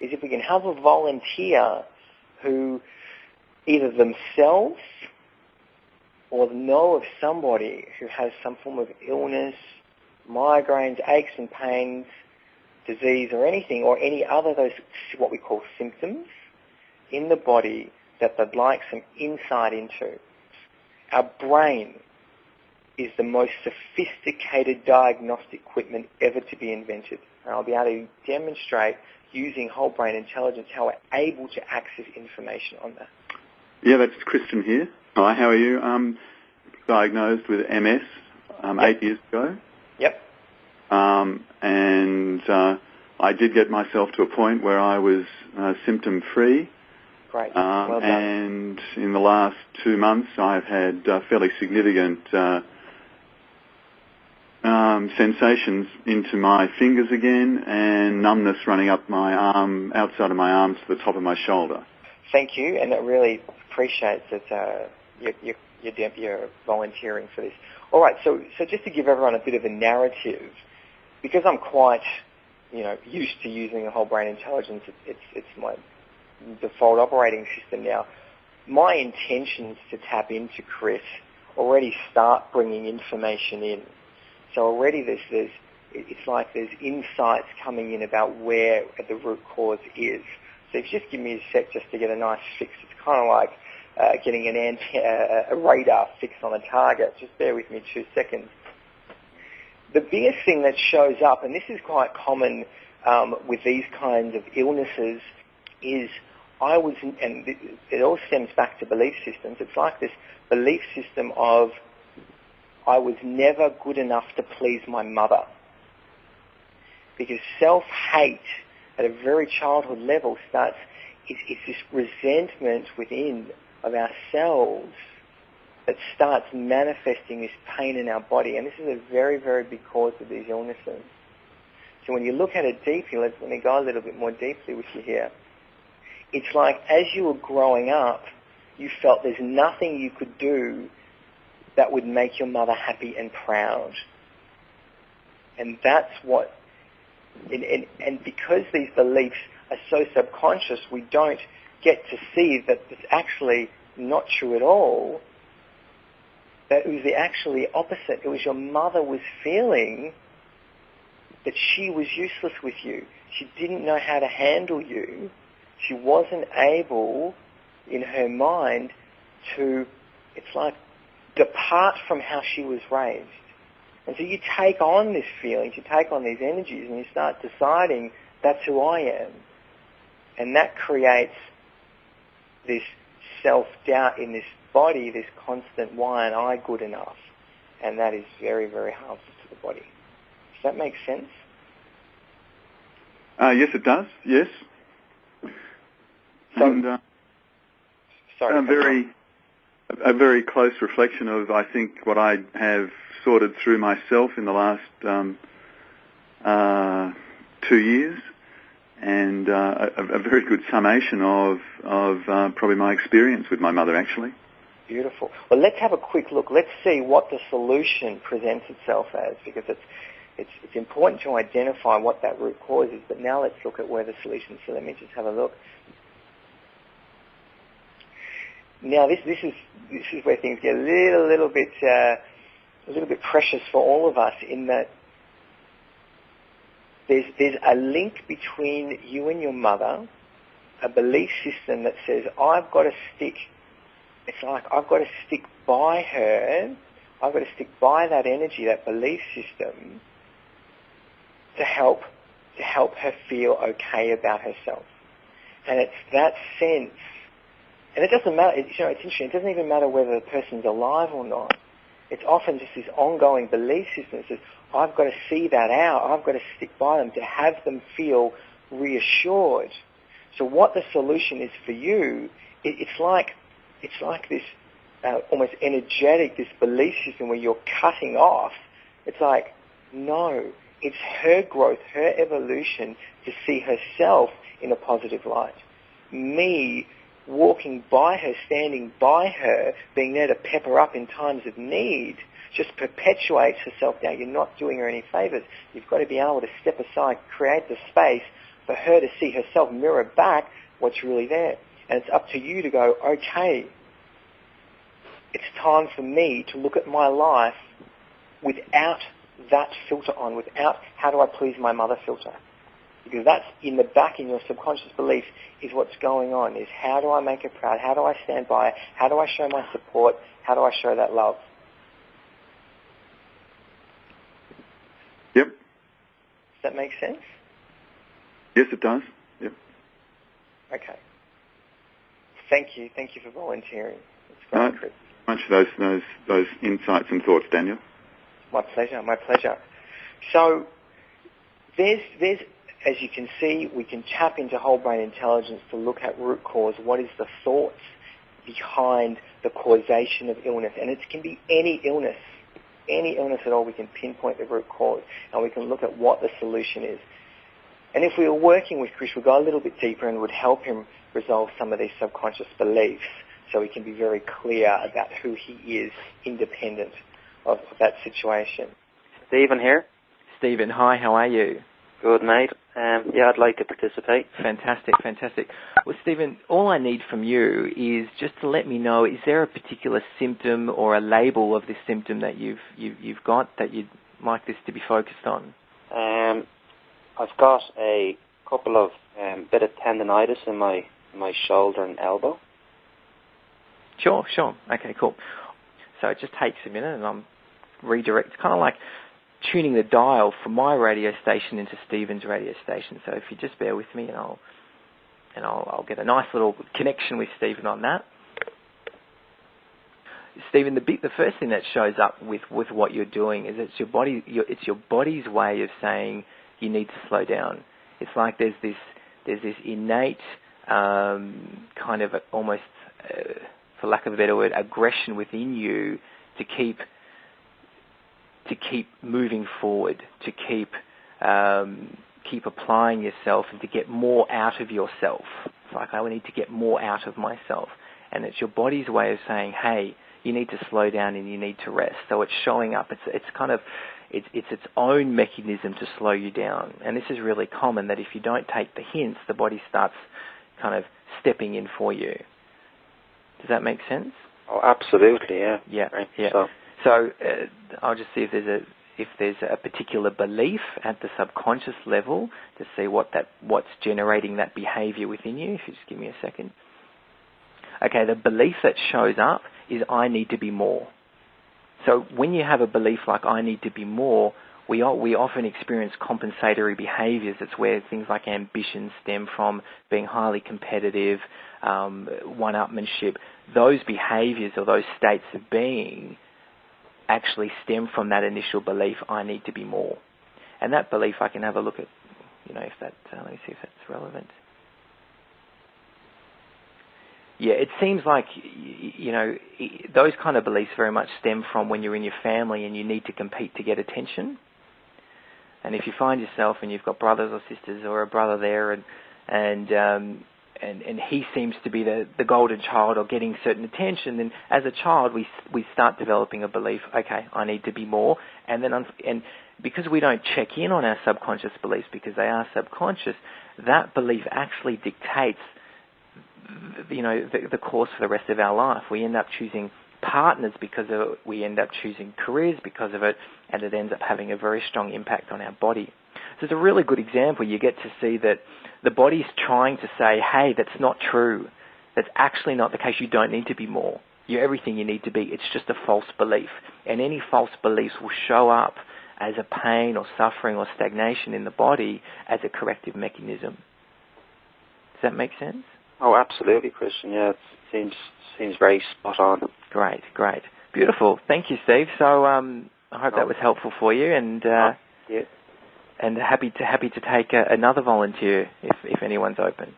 is if we can have a volunteer who either themselves or know of somebody who has some form of illness, migraines, aches and pains, disease or anything, or any other of those what we call symptoms in the body that they'd like some insight into. Our brain is the most sophisticated diagnostic equipment ever to be invented. And I'll be able to demonstrate using whole brain intelligence how we're able to access information on that. Yeah, that's Kristen here. Hi, how are you? Diagnosed with MS 8 years ago. Yep. And I did get myself to a point where I was symptom-free. Great. Well done. And in the last 2 months, I've had fairly significant sensations into my fingers again, and numbness running up my arm, outside of my arm to the top of my shoulder. Thank you, and I really appreciate that you're volunteering for this. All right, so just to give everyone a bit of a narrative, because I'm quite, used to using a whole brain intelligence, it's my default operating system now. My intentions to tap into Chris already start bringing information in. So already it's like there's insights coming in about where the root cause is. So if you just give me a sec just to get a nice fix, it's kind of like getting a radar fix on a target. Just bear with me 2 seconds. The biggest thing that shows up, and this is quite common with these kinds of illnesses, is and it all stems back to belief systems. It's like this belief system of I was never good enough to please my mother. Because self-hate at a very childhood level starts, it's this resentment within of ourselves that starts manifesting this pain in our body. And this is a very, very big cause of these illnesses. So when you look at it deeply, let me go a little bit more deeply with you here. It's like as you were growing up, you felt there's nothing you could do that would make your mother happy and proud. And that's what, and because these beliefs are so subconscious, we don't get to see that it's actually not true at all, that it was the actually opposite. It was your mother was feeling that she was useless with you. She didn't know how to handle you. She wasn't able, in her mind, to, it's like, depart from how she was raised. And so you take on this feeling, you take on these energies, and you start deciding, that's who I am. And that creates this self-doubt in this body, this constant, why aren't I good enough? And that is very, very harmful to the body. Does that make sense? Yes, it does, yes. So, and sorry. A very close reflection of, I think, what I have sorted through myself in the last 2 years, and a very good summation of probably my experience with my mother, actually. Beautiful. Well, let's have a quick look. Let's see what the solution presents itself as, because it's important to identify what that root cause is. But now let's look at where the solution is. So let me just have a look. Now this is where things get a little bit precious for all of us, in that there's a link between you and your mother, a belief system that says I've got to stick. It's like I've got to stick by her. I've got to stick by that energy, that belief system, to help her feel okay about herself. And it's that sense. And it doesn't matter, it's interesting, it doesn't even matter whether the person's alive or not. It's often just this ongoing belief system that says, I've got to see that out, I've got to stick by them to have them feel reassured. So what the solution is for you, it's like this almost energetic, this belief system where you're cutting off. It's like, no, it's her growth, her evolution to see herself in a positive light. Me walking by her, standing by her, being there to pep her up in times of need, just perpetuates her self-doubt. You're not doing her any favours. You've got to be able to step aside, create the space for her to see herself mirror back what's really there. And it's up to you to go, okay, it's time for me to look at my life without that filter on, without how do I please my mother filter. Because that's in the back in your subconscious belief is what's going on, is how do I make her proud, how do I stand by her, how do I show my support, how do I show that love. Yep. Does that make sense? Yes, it does. Yep. Okay. Thank you for volunteering. It's great, Chris. Much for those insights and thoughts, Daniel. My pleasure. So there's as you can see, we can tap into whole brain intelligence to look at root cause. What is the thoughts behind the causation of illness? And it can be any illness at all. We can pinpoint the root cause, and we can look at what the solution is. And if we were working with Chris, we'd go a little bit deeper and would help him resolve some of these subconscious beliefs so he can be very clear about who he is independent of that situation. Stephen here. Stephen, hi, how are you? Good, mate. I'd like to participate. Fantastic. Well, Stephen, all I need from you is just to let me know, is there a particular symptom or a label of this symptom that you've got that you'd like this to be focused on? I've got a couple of bit of tendinitis in my shoulder and elbow. Sure. Okay, cool. So it just takes a minute and I'm redirect. It's kind of like tuning the dial from my radio station into Stephen's radio station. So if you just bear with me and I'll get a nice little connection with Stephen on that. Stephen, the first thing that shows up with what you're doing is it's your body's way of saying you need to slow down. It's like there's this innate kind of almost, for lack of a better word, aggression within you to keep moving forward, to keep applying yourself and to get more out of yourself. It's like, I need to get more out of myself. And it's your body's way of saying, hey, you need to slow down and you need to rest. So it's showing up. It's its own mechanism to slow you down. And this is really common, that if you don't take the hints, the body starts kind of stepping in for you. Does that make sense? Oh, absolutely, yeah. Yeah, right. yeah. So I'll just see if there's a particular belief at the subconscious level to see what's generating that behaviour within you. If you just give me a second. Okay, the belief that shows up is I need to be more. So when you have a belief like I need to be more, we often experience compensatory behaviours. It's where things like ambition stem from, being highly competitive, one-upmanship. Those behaviours or those states of being actually stem from that initial belief, I need to be more. And that belief, I can have a look at, if that, let me see if that's relevant. Yeah, it seems like, those kind of beliefs very much stem from when you're in your family and you need to compete to get attention. And if you find yourself and you've got brothers or sisters or a brother there and he seems to be the golden child or getting certain attention, then as a child we start developing a belief, okay, I need to be more. And then and because we don't check in on our subconscious beliefs because they are subconscious, that belief actually dictates the course for the rest of our life. We end up choosing partners because of it. We end up choosing careers because of it, and it ends up having a very strong impact on our body. So it's a really good example. You get to see that the body's trying to say, hey, that's not true. That's actually not the case. You don't need to be more. You're everything you need to be. It's just a false belief. And any false beliefs will show up as a pain or suffering or stagnation in the body as a corrective mechanism. Does that make sense? Oh, absolutely, Christian. Yeah, it seems very spot on. Great. Beautiful. Thank you, Steve. So I hope that was helpful for you, and yeah. And happy to take another volunteer if anyone's open.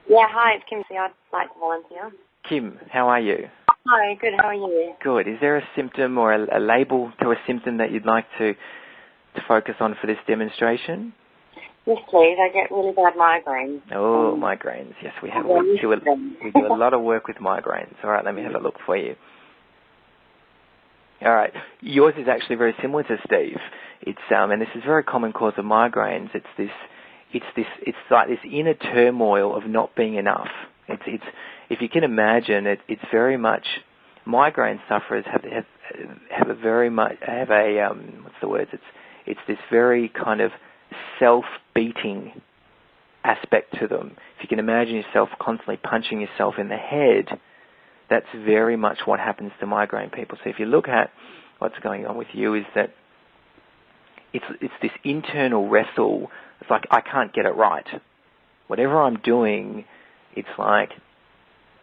Yeah, hi, it's Kim. I'd like to volunteer. Kim, how are you? Hi, good. How are you? Good. Is there a symptom or a label to a symptom that you'd like to focus on for this demonstration? Yes, please. I get really bad migraines. Oh, migraines. Yes, we do a lot of work with migraines. All right, let me have a look for you. All right. Yours is actually very similar to Steve. It's and this is a very common cause of migraines. It's it's like this inner turmoil of not being enough. It's if you can imagine it, it's very much migraine sufferers have a very much have a what's the word? It's this very kind of self-beating aspect to them. If you can imagine yourself constantly punching yourself in the head, that's very much what happens to migraine people. So if you look at what's going on with you, is that it's this internal wrestle. It's like, I can't get it right. Whatever I'm doing, it's like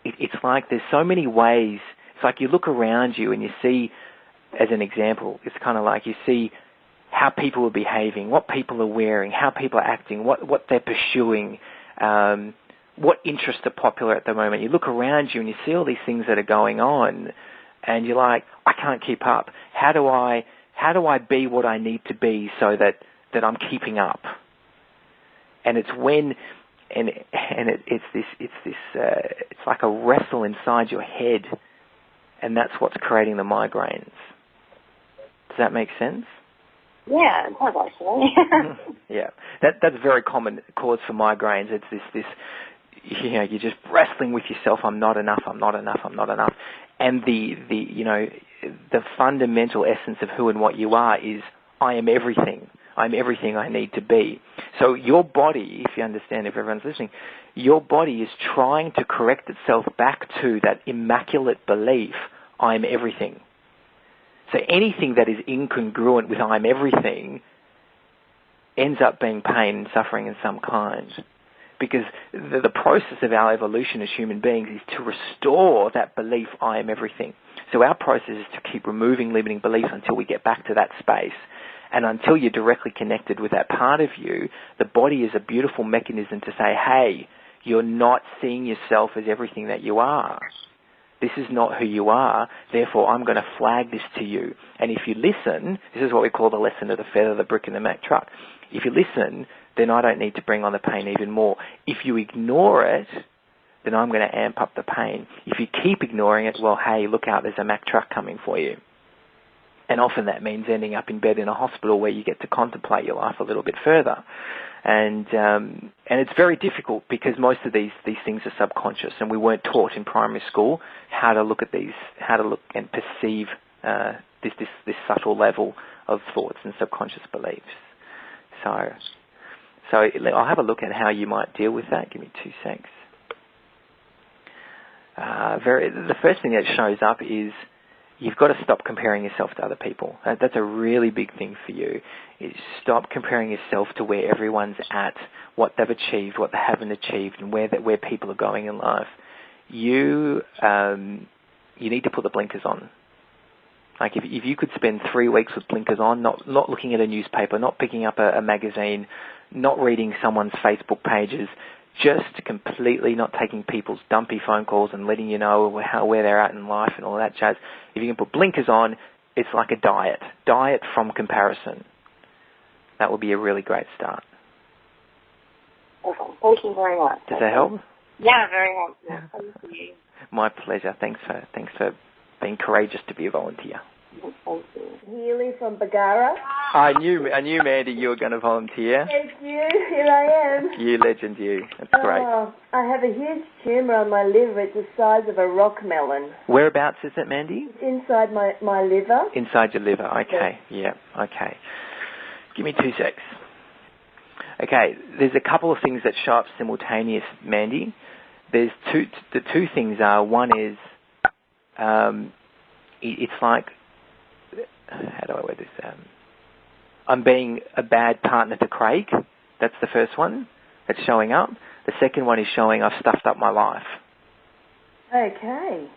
there's so many ways. It's like you look around you and you see, as an example, it's kind of like you see how people are behaving, what people are wearing, how people are acting, what they're pursuing, what interests are popular at the moment. You look around you and you see all these things that are going on, and you're like, I can't keep up. How do I be what I need to be so that I'm keeping up? And it's when, it's like a wrestle inside your head, and that's what's creating the migraines. Does that make sense? Yeah, it does actually. Yeah, that's a very common cause for migraines. It's this, you're just wrestling with yourself. I'm not enough. I'm not enough. I'm not enough. And the fundamental essence of who and what you are is, I am everything. I'm everything I need to be. So your body, if you understand, if everyone's listening, your body is trying to correct itself back to that immaculate belief, I'm everything. So anything that is incongruent with I'm everything ends up being pain and suffering in some kind. Because the process of our evolution as human beings is to restore that belief, I am everything. So our process is to keep removing limiting beliefs until we get back to that space. And until you're directly connected with that part of you, the body is a beautiful mechanism to say, hey, you're not seeing yourself as everything that you are. This is not who you are, therefore I'm going to flag this to you. And if you listen, this is what we call the lesson of the feather, the brick and the Mack truck. If you listen, then I don't need to bring on the pain even more. If you ignore it, then I'm going to amp up the pain. If you keep ignoring it, well, hey, look out, there's a Mack truck coming for you. And often that means ending up in bed in a hospital where you get to contemplate your life a little bit further. And it's very difficult because most of these things are subconscious, and we weren't taught in primary school how to look at these, how to look and perceive this subtle level of thoughts and subconscious beliefs. So I'll have a look at how you might deal with that. Give me 2 secs. The first thing that shows up is you've got to stop comparing yourself to other people. That's a really big thing for you. Is stop comparing yourself to where everyone's at, what they've achieved, what they haven't achieved, and where people are going in life. You need to put the blinkers on. Like if you could spend 3 weeks with blinkers on, not looking at a newspaper, not picking up a magazine, not reading someone's Facebook pages, just completely not taking people's dumpy phone calls and letting you know where they're at in life and all that jazz. If you can put blinkers on, it's like a diet from comparison. That would be a really great start. Okay, thank you very much. Does that help? Yeah, very helpful. Yeah. Thank you. My pleasure. Thanks for being courageous to be a volunteer. Thank you. Healy from Bagara. I knew, Mandy, you were going to volunteer. Thank you. Here I am. You legend, you. That's great. I have a huge tumour on my liver. It's the size of a rock melon. Whereabouts is it, Mandy? It's inside my liver. Inside your liver. Okay. Yeah. Okay. Give me 2 secs. Okay. There's a couple of things that show up simultaneous, Mandy. The two things are, one is, it's like, how do I word this? I'm being a bad partner to Craig. That's the first one that's showing up. The second one is showing I've stuffed up my life. Okay.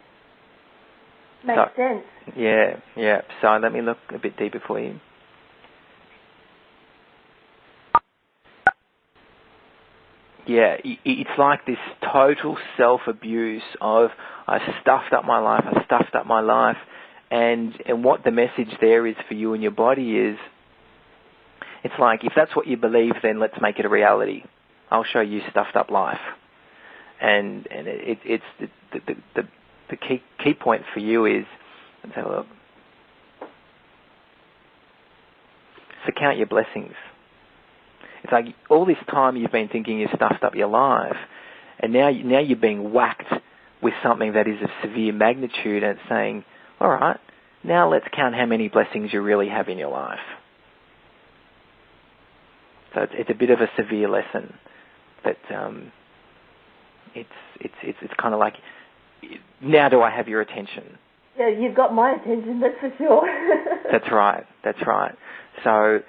Makes sense. Yeah. So let me look a bit deeper for you. Yeah, it's like this total self-abuse of I've stuffed up my life, and what the message there is for you and your body is, it's like, if that's what you believe, then let's make it a reality. I'll show you stuffed up life. And it's the key point for you is, let's have a look. So count your blessings. It's like all this time you've been thinking you've stuffed up your life, and now you're being whacked with something that is of severe magnitude, and it's saying, all right, now let's count how many blessings you really have in your life. So it's a bit of a severe lesson, but it's kind of like, now do I have your attention? Yeah, you've got my attention, that's for sure. That's right. So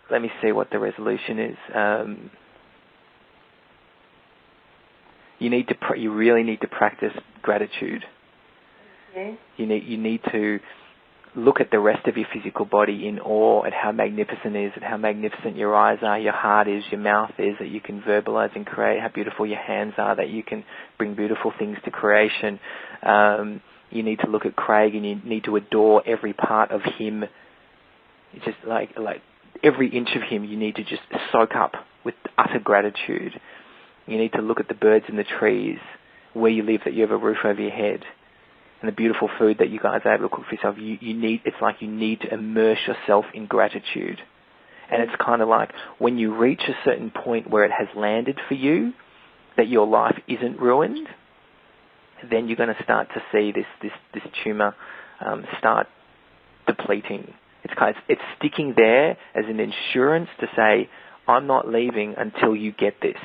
let me see what the resolution is. You really need to practice gratitude. Okay. You need to look at the rest of your physical body in awe at how magnificent it is, at how magnificent your eyes are, your heart is, your mouth is, that you can verbalize and create, how beautiful your hands are, that you can bring beautiful things to creation. You need to look at Craig, and you need to adore every part of him. It's just like every inch of him you need to just soak up with utter gratitude. You need to look at the birds in the trees, where you live, that you have a roof over your head, and the beautiful food that you guys are able to cook for yourself. It's like you need to immerse yourself in gratitude. And it's kind of like when you reach a certain point where it has landed for you, that your life isn't ruined, then you're going to start to see this tumour start depleting. It's sticking there as an insurance to say, I'm not leaving until you get this.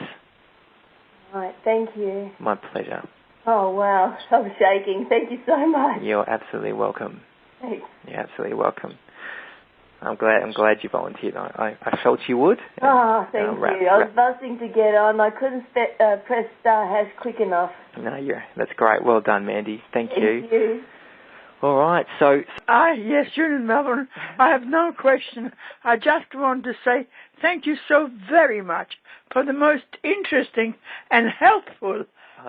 Right, thank you. My pleasure. Oh, wow, I'm shaking. Thank you so much. You're absolutely welcome. Thanks. You're absolutely welcome. I'm glad you volunteered. I felt you would. Oh, thank you. I was buzzing to get on. I couldn't press *# quick enough. No, that's great. Well done, Mandy. Thank you. Thank you. All right, so... Yes, you're in Melbourne. I have no question. I just want to say thank you so very much for the most interesting and helpful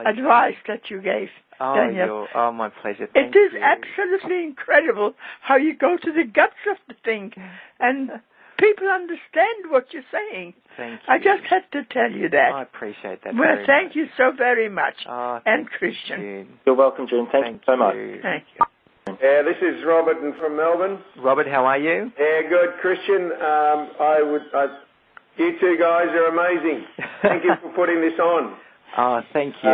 advice that you gave, Daniel. My pleasure. Thank It is you. absolutely incredible how you go to the guts of the thing, and people understand what you're saying. Thank you. I just had to tell you that. I appreciate that. Well, very thank much. you so very much. And you, Christian. June. You're welcome, June. Thank you so much. Thank you. Yeah, this is Robert from Melbourne. Robert, how are you? Yeah, good. Christian, you two guys are amazing. Thank you for putting this on. Thank you.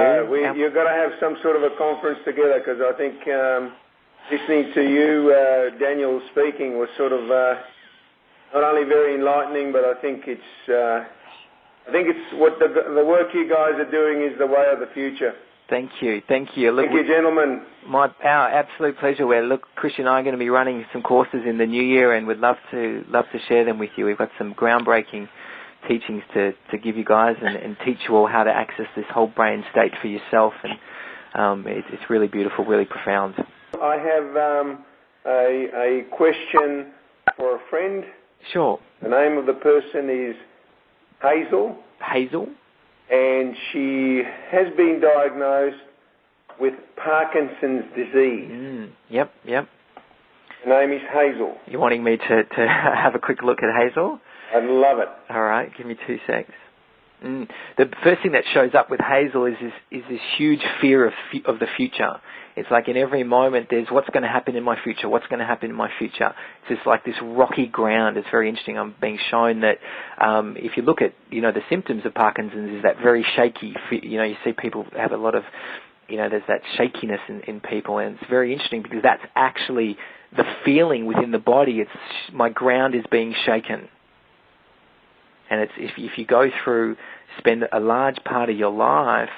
You've got to have some sort of a conference together, because I think listening to you, Daniel, speaking was sort of not only very enlightening, but I think it's what the work you guys are doing is the way of the future. Thank you. Look, thank you, gentlemen. Our absolute pleasure. Christian and I are going to be running some courses in the new year, and we'd love to share them with you. We've got some groundbreaking teachings to give you guys and teach you all how to access this whole brain state for yourself, and it's really beautiful, really profound. I have a question for a friend. Sure. The name of the person is Hazel. Hazel? And she has been diagnosed with Parkinson's disease. Yep. Her name is Hazel. You're wanting me to have a quick look at Hazel? I'd love it. All right, give me 2 secs. The first thing that shows up with Hazel is this huge fear of the future. It's like in every moment there's what's going to happen in my future, what's going to happen in my future. It's just like this rocky ground. It's very interesting. I'm being shown that if you look at, the symptoms of Parkinson's is that very shaky, you see people have a lot of, there's that shakiness in people, and it's very interesting because that's actually the feeling within the body. It's my ground is being shaken. And it's if you go through, spend a large part of your life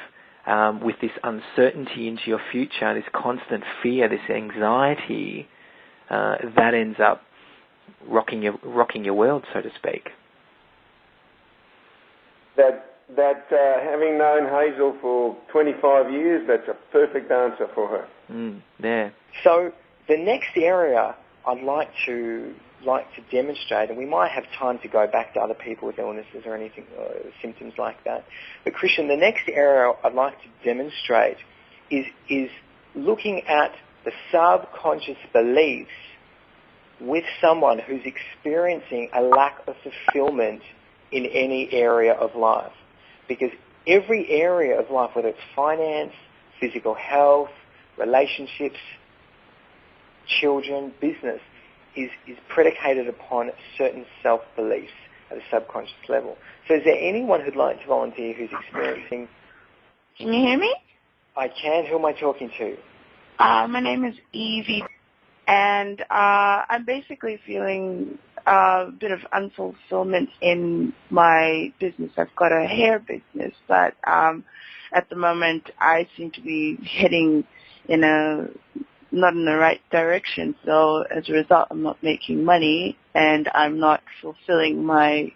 with this uncertainty into your future, this constant fear, this anxiety, that ends up rocking your world, so to speak. That having known Hazel for 25 years, that's a perfect answer for her. Yeah. So the next area I'd like to demonstrate, and we might have time to go back to other people with illnesses or anything, symptoms like that. But Christian, the next area I'd like to demonstrate is looking at the subconscious beliefs with someone who's experiencing a lack of fulfillment in any area of life. Because every area of life, whether it's finance, physical health, relationships, children, business, is predicated upon certain self-beliefs. at a subconscious level. So is there anyone who'd like to volunteer who's experiencing... Can you hear me? I can. Who am I talking to? My name is Evie, and I'm basically feeling a bit of unfulfillment in my business. I've got a hair business, but at the moment I seem to be heading not in the right direction. So as a result, I'm not making money, and I'm not fulfilling my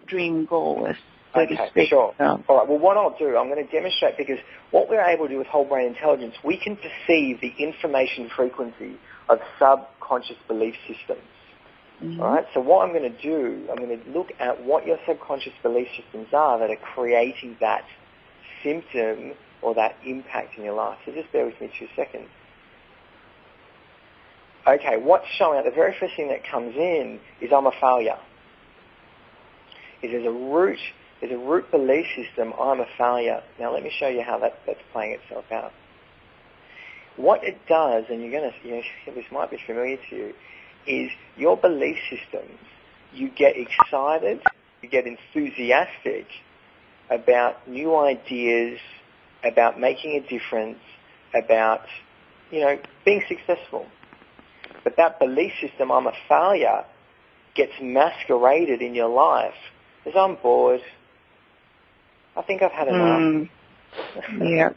dream goal, so to speak. Sure. So. All right, well, what I'll do, I'm going to demonstrate, because what we're able to do with whole brain intelligence, we can perceive the information frequency of subconscious belief systems. Mm-hmm. All right, so what I'm going to do, I'm going to look at what your subconscious belief systems are that are creating that symptom or that impact in your life. So just bear with me 2 seconds. Okay, what's showing up, the very first thing that comes in is I'm a failure. There's a root belief system, I'm a failure. Now let me show you how that's playing itself out. What it does, and this might be familiar to you, is your belief systems, you get excited, you get enthusiastic about new ideas, about making a difference, about, being successful. But that belief system, I'm a failure, gets masqueraded in your life as I'm bored. I think I've had enough. Yeah.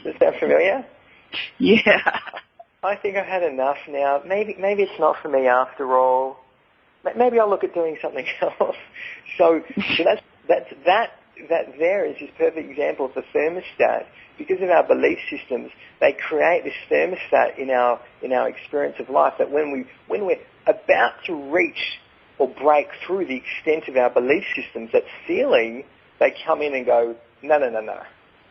Does that sound familiar? Yeah. I think I've had enough now. Maybe it's not for me after all. Maybe I'll look at doing something else. So that there is this perfect example of the thermostat. Because of our belief systems, they create this thermostat in our experience of life that when we're about to reach or break through the extent of our belief systems, that ceiling, they come in and go, no,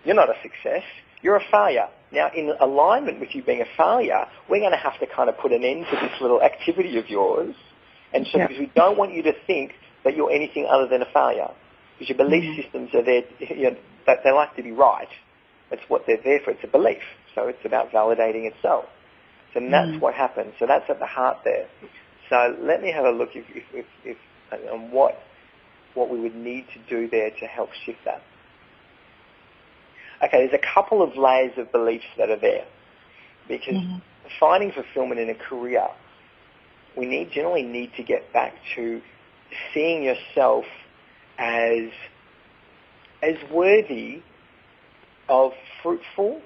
you're not a success, you're a failure. Now, in alignment with you being a failure, we're going to have to kind of put an end to this little activity of yours, and so because we don't want you to think that you're anything other than a failure, because your belief systems are there, they like to be right. That's what they're there for. It's a belief, so it's about validating itself. So that's what happens. So that's at the heart there. So let me have a look on what we would need to do there to help shift that. Okay, there's a couple of layers of beliefs that are there, because finding fulfillment in a career, we generally need to get back to seeing yourself as worthy of fruitful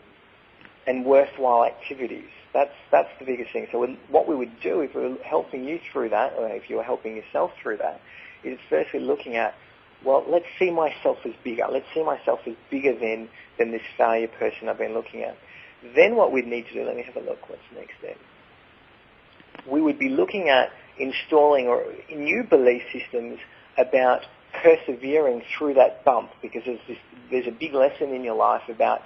and worthwhile activities. That's the biggest thing. So what we would do if we were helping you through that, or if you were helping yourself through that, is firstly looking at, well, let's see myself as bigger. Let's see myself as bigger than this failure person I've been looking at. Then what we'd need to do, let me have a look, what's next then? We would be looking at installing new belief systems about persevering through that bump, because there's a big lesson in your life about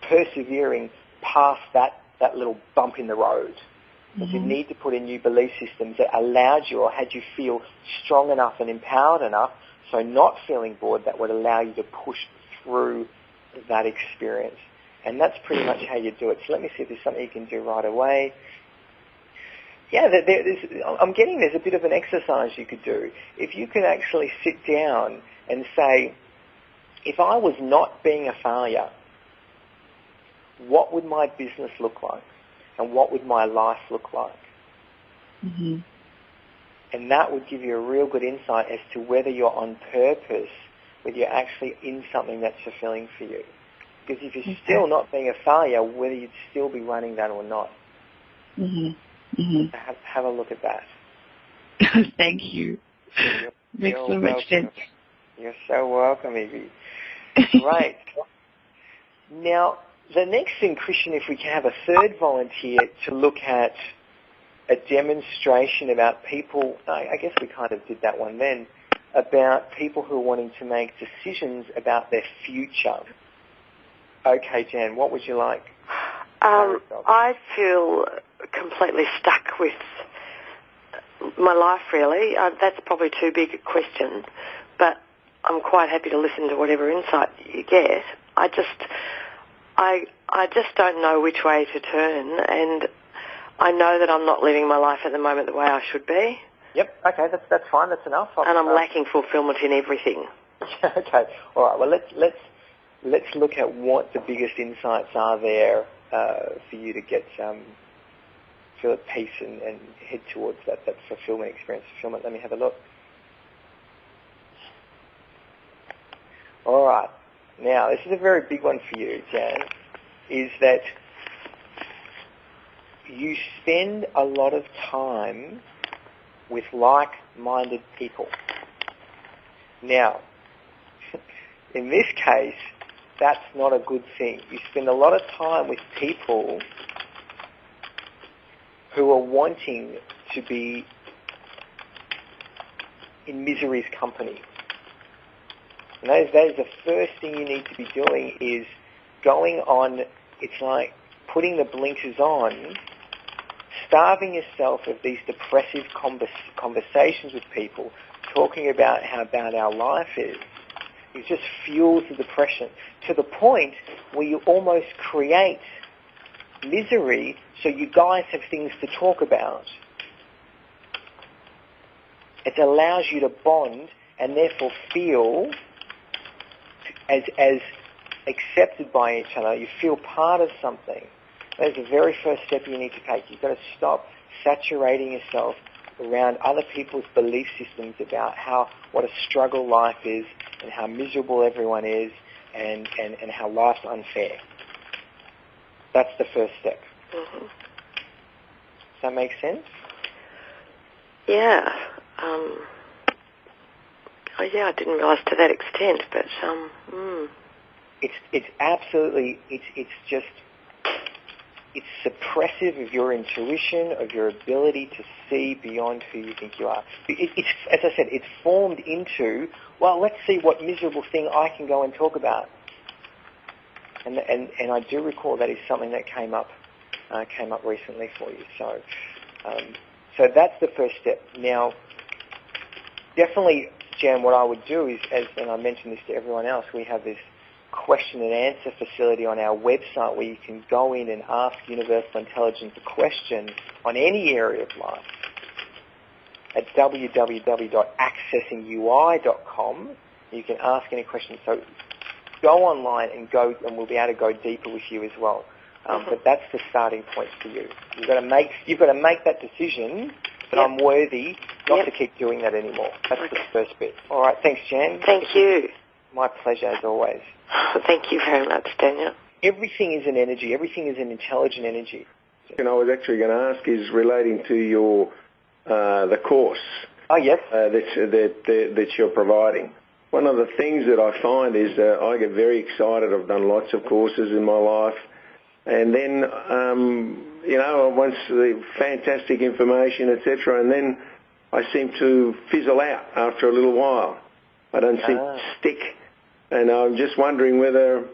persevering past that little bump in the road. But you need to put in new belief systems that allowed you or had you feel strong enough and empowered enough, so not feeling bored, that would allow you to push through that experience. And that's pretty much how you do it. So let me see if there's something you can do right away. Yeah, I'm getting there's a bit of an exercise you could do. If you could actually sit down and say, if I was not being a failure, what would my business look like? And what would my life look like? And that would give you a real good insight as to whether you're on purpose, whether you're actually in something that's fulfilling for you. Because if you're still not being a failure, whether you'd still be running that or not. Have a look at that. Thank you. Makes so much welcome. Sense. You're so welcome, Evie. Right. Now, the next thing, Christian, if we can have a third volunteer to look at a demonstration about people, I guess we kind of did that one then, about people who are wanting to make decisions about their future. Okay, Jan, what would you like? I feel completely stuck with my life, really. That's probably too big a question, but I'm quite happy to listen to whatever insight you get. I just don't know which way to turn, and I know that I'm not living my life at the moment the way I should be. Yep. Okay, that's fine. That's enough. And I'm lacking fulfillment in everything. Okay. All right. Well, let's look at what the biggest insights are there for you to get feel at peace and head towards that fulfillment experience. Fulfillment. Let me have a look. All right. Now, this is a very big one for you, Jan, is that you spend a lot of time with like-minded people. Now, in this case, that's not a good thing. You spend a lot of time with people who are wanting to be in misery's company. And that is the first thing you need to be doing, is going on, it's like putting the blinkers on, starving yourself of these depressive conversations with people, talking about how bad our life is. It just fuels the depression to the point where you almost create misery so you guys have things to talk about. It allows you to bond and therefore feel as accepted by each other. You feel part of something. That is the very first step you need to take. You've got to stop saturating yourself around other people's belief systems about what a struggle life is and how miserable everyone is and how life's unfair. That's the first step. Mm-hmm. Does that make sense? Yeah. I didn't realise to that extent, but It's absolutely, it's just, it's suppressive of your intuition, of your ability to see beyond who you think you are. It's, as I said, it's formed into, well, let's see what miserable thing I can go and talk about. And I do recall that is something that came up recently for you. So that's the first step. Now, definitely, Jan, what I would do is, and I mentioned this to everyone else, we have this question and answer facility on our website where you can go in and ask Universal Intelligence a question on any area of life at www.accessingui.com. You can ask any questions. So go online and we'll be able to go deeper with you as well. But that's the starting point for you. You've got to make that decision that I'm worthy not to keep doing that anymore. That's the first bit. All right, thanks, Jan. Thank you. My pleasure, as always. Thank you very much, Daniel. Everything is an energy. Everything is an intelligent energy. And I was actually going to ask is relating to your the course. Oh, yes. That you're providing. One of the things that I find is I get very excited. I've done lots of courses in my life. And then, once the fantastic information, etc., and then I seem to fizzle out after a little while. I don't seem to stick. And I'm just wondering whether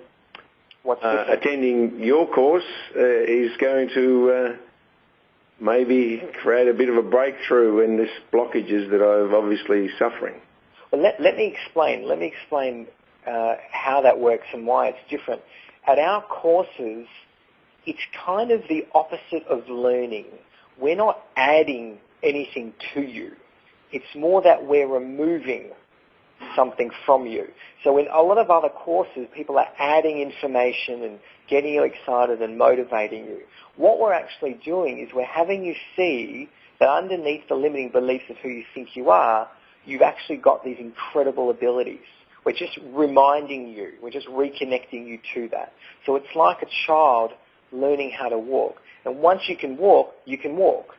attending your course is going to maybe create a bit of a breakthrough in this blockages that I'm obviously suffering. Well, let me explain. Let me explain how that works and why it's different. At our courses, it's kind of the opposite of learning. We're not adding anything to you. It's more that we're removing something from you. So in a lot of other courses, people are adding information and getting you excited and motivating you. What we're actually doing is we're having you see that underneath the limiting beliefs of who you think you are, you've actually got these incredible abilities. We're just reminding you. We're just reconnecting you to that. So it's like a child learning how to walk. And once you can walk, you can walk.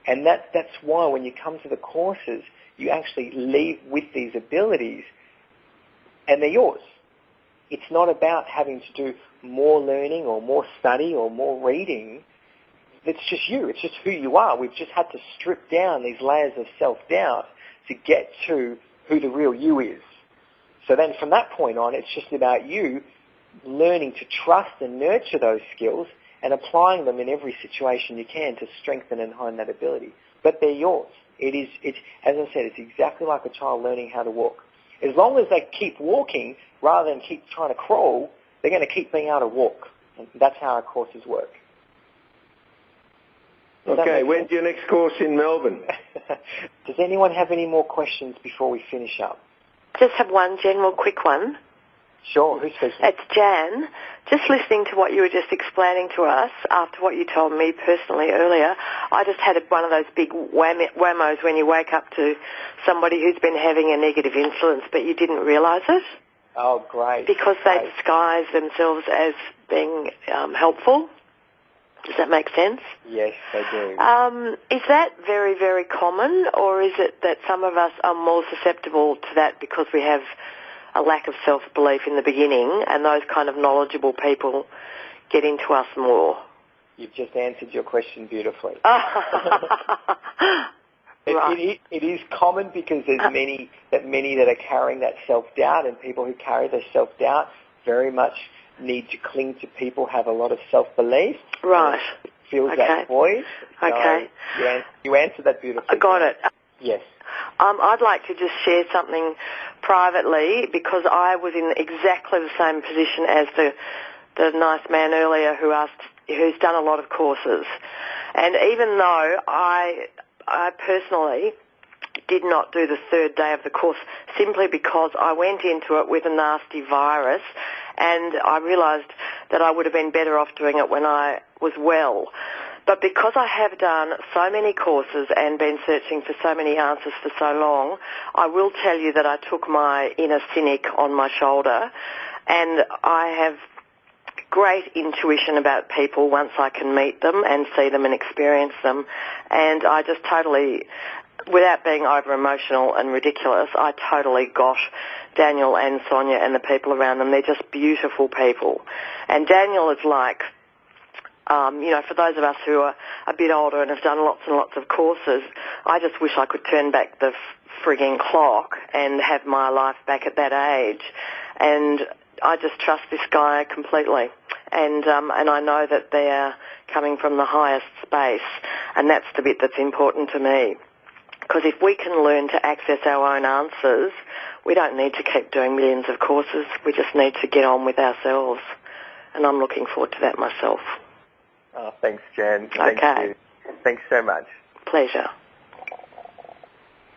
And that's why when you come to the courses, you actually leave with these abilities, and they're yours. It's not about having to do more learning or more study or more reading. It's just you. It's just who you are. We've just had to strip down these layers of self-doubt to get to who the real you is. So then from that point on, it's just about you learning to trust and nurture those skills and applying them in every situation you can to strengthen and hone that ability. But they're yours. It's, as I said, it's exactly like a child learning how to walk. As long as they keep walking rather than keep trying to crawl, they're going to keep being able to walk. And that's how our courses work. Okay, when's your next course in Melbourne? Does anyone have any more questions before we finish up? Just have one general quick one. Sure, who's speaking? It's Jan. Just listening to what you were just explaining to us after what you told me personally earlier, I just had one of those big whammos when you wake up to somebody who's been having a negative influence but you didn't realise it. Oh, great. Because they disguise themselves as being helpful. Does that make sense? Yes, they do. Is that very, very common, or is it that some of us are more susceptible to that because we have a lack of self-belief in the beginning and those kind of knowledgeable people get into us more? You've just answered your question beautifully. Right. It is common because there's many that are carrying that self-doubt, and people who carry their self-doubt very much need to cling to people who have a lot of self-belief. Right. It fills that void. Okay. So you answered that beautifully. I got it. Yes. I'd like to just share something privately because I was in exactly the same position as the nice man earlier who's done a lot of courses. And even though I personally did not do the third day of the course simply because I went into it with a nasty virus and I realised that I would have been better off doing it when I was well. But because I have done so many courses and been searching for so many answers for so long, I will tell you that I took my inner cynic on my shoulder, and I have great intuition about people once I can meet them and see them and experience them. And I just totally, without being over-emotional and ridiculous, I totally got Daniel and Sonja and the people around them. They're just beautiful people. And Daniel is like, for those of us who are a bit older and have done lots and lots of courses, I just wish I could turn back the frigging clock and have my life back at that age. And I just trust this guy completely. And I know that they're coming from the highest space, and that's the bit that's important to me. Because if we can learn to access our own answers, we don't need to keep doing millions of courses. We just need to get on with ourselves. And I'm looking forward to that myself. Oh, thanks, Jan. Thank you. Thanks so much. Pleasure.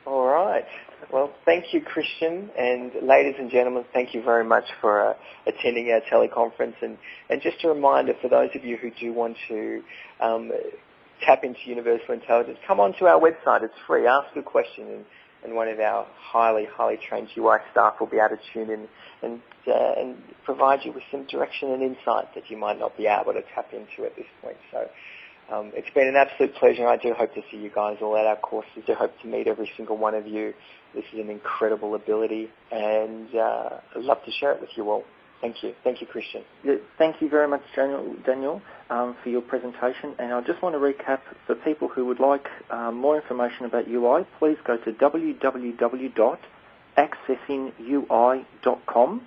All right. Well, thank you, Christian. And ladies and gentlemen, thank you very much for attending our teleconference. And just a reminder for those of you who do want to tap into universal intelligence, come onto our website. It's free. Ask a question, and one of our highly, highly trained UI staff will be able to tune in and provide you with some direction and insight that you might not be able to tap into at this point. So it's been an absolute pleasure. I do hope to see you guys all at our courses. I do hope to meet every single one of you. This is an incredible ability, and I'd love to share it with you all. Thank you. Thank you, Christian. Yeah, thank you very much, Daniel, for your presentation. And I just want to recap, for people who would like more information about UI, please go to www.accessingui.com.